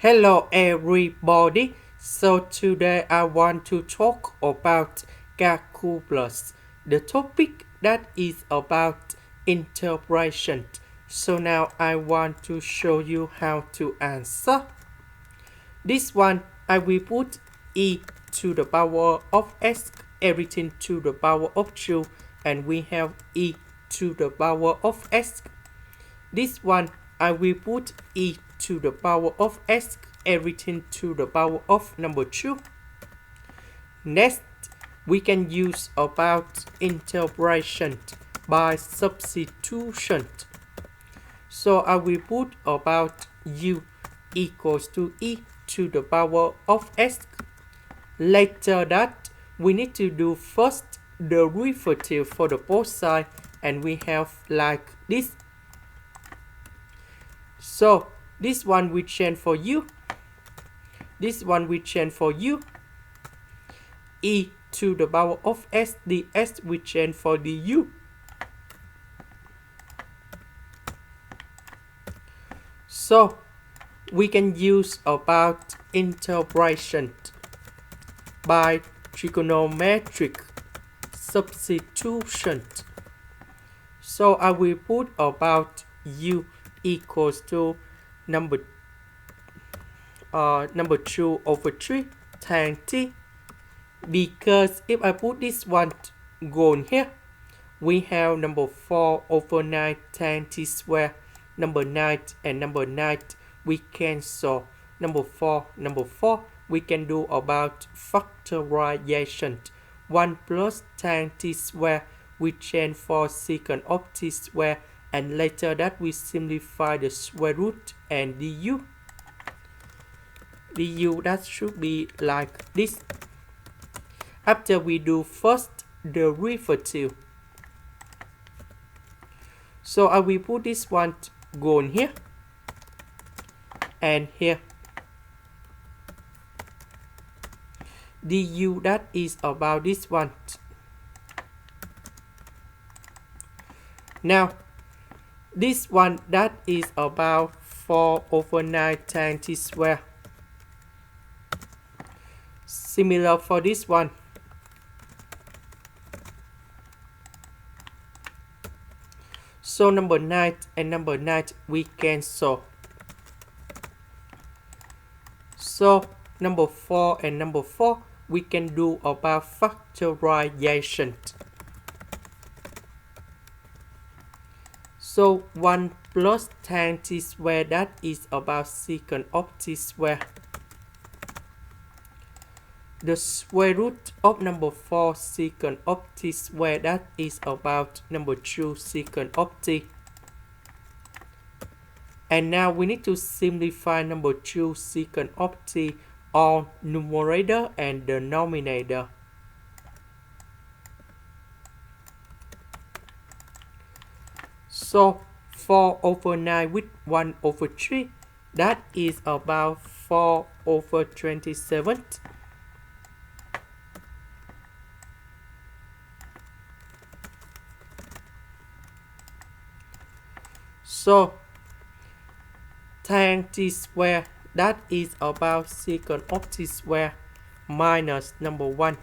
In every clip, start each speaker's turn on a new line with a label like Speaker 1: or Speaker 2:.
Speaker 1: Hello everybody. So today I want to talk about calculus, the topic that is about integration. So now I want to show you how to answer. This one I will put e to the power of s, everything to the power of 2, and we have e to the power of s. This one I will put e to the power of s, everything to the power of number 2. Next, we can use about integration by substitution. So I will put about u equals to e to the power of s. Later that, we need to do first the derivative for the both sides, and we have like this. So this one we change for u. This one we change for u. E to the power of s, the s we change for the u. So we can use about integration by trigonometric substitution. So I will put about u equals to number 2 over 3 tan t, because if I put this one gone here, we have number 4 over 9 tan t square, number 9 and number 9 we cancel, number 4 we can do about factorization. 1 plus tan t square we change for secant of t square, and later that we simplify the square root and du. Du that should be like this. After we do first the derivative, so I will put this one gone here and here. Du that is about this one. Now this one that is about 4 over 9 tan t square. Similar for this one. So number 9 and number 9 we cancel. So number 4 and number 4 we can do about factorization. So 1 plus tan t square that is about secant of t square. The square root of number 4 secant of t square that is about number 2 secant of t. And now we need to simplify number 2 secant of t on numerator and denominator. So 4 over 9 with 1 over 3, that is about 4 over 27. So tan t square that is about secant of t square minus number 1.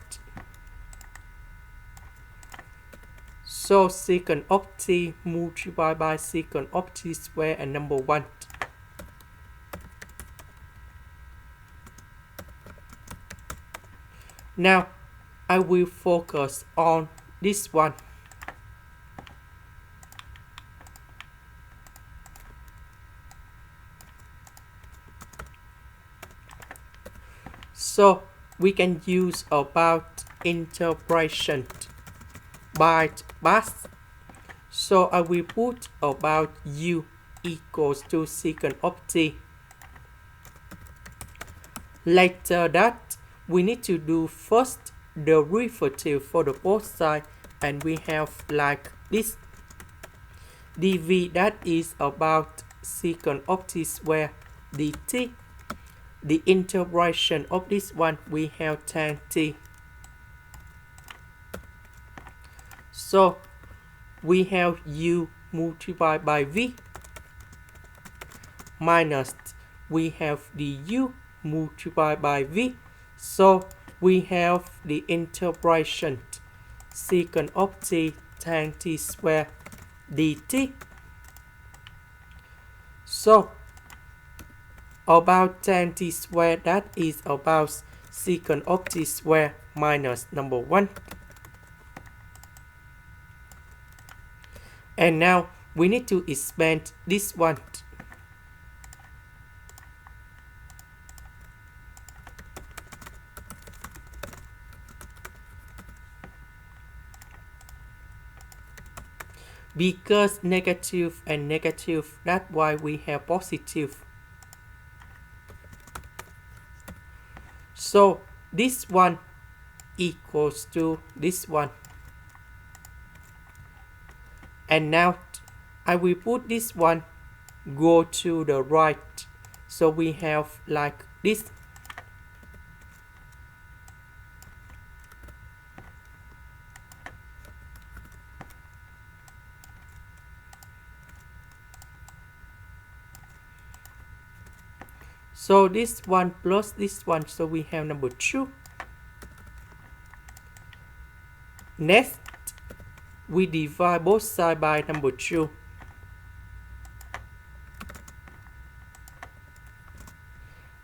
Speaker 1: So secant of t multiplied by secant of t square and number 1. Now I will focus on this one. So we can use about integration by paths. So I will put about u equals to secant of t. Later that we need to do first the derivative for the both sides, and we have like this. dv that is about secant of t square dt. The integration of this one we have tan t. So we have u multiplied by v minus we have du multiplied by v. So we have the integration secant of t tan t square dt. So about tan t square, that is about secant of t square minus number 1. And now we need to expand this one. Because negative and negative, that's why we have positive. So this one equals to this one. And now I will put this one go to the right. So we have like this. So this one plus this one, so we have number 2. Next, we divide both sides by number 2.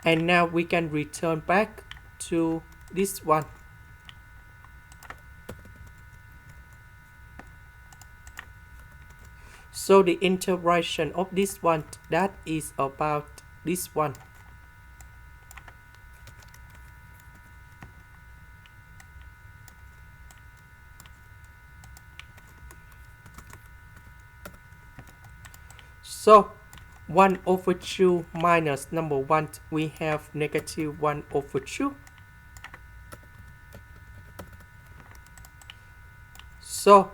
Speaker 1: And now we can return back to this one. So the integration of this one, that is about this one. So 1 over 2 minus number 1, we have negative 1 over 2. So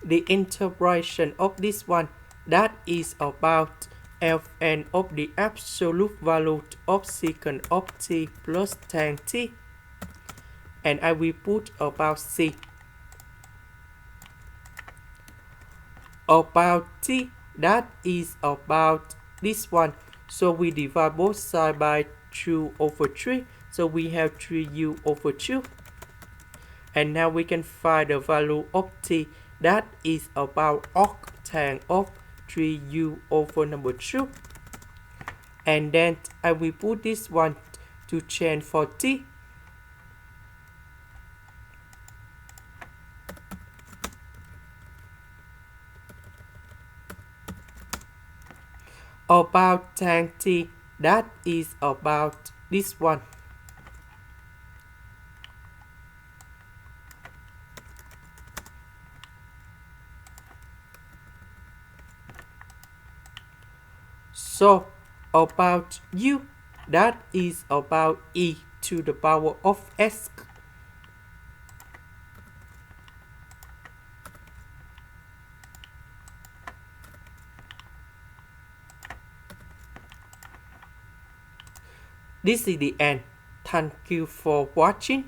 Speaker 1: the integration of this one, that is about Fn of the absolute value of secant of t plus tan t. And I will put about c. About t, that is about this one. So we divide both sides by 2 over 3. So we have 3u over 2. And now we can find the value of t, that is about octane of 3u over number 2. And then I will put this one to change for t. About tan t, that is about this one. So about u, that is about e to the power of s. This is the end. Thank you for watching.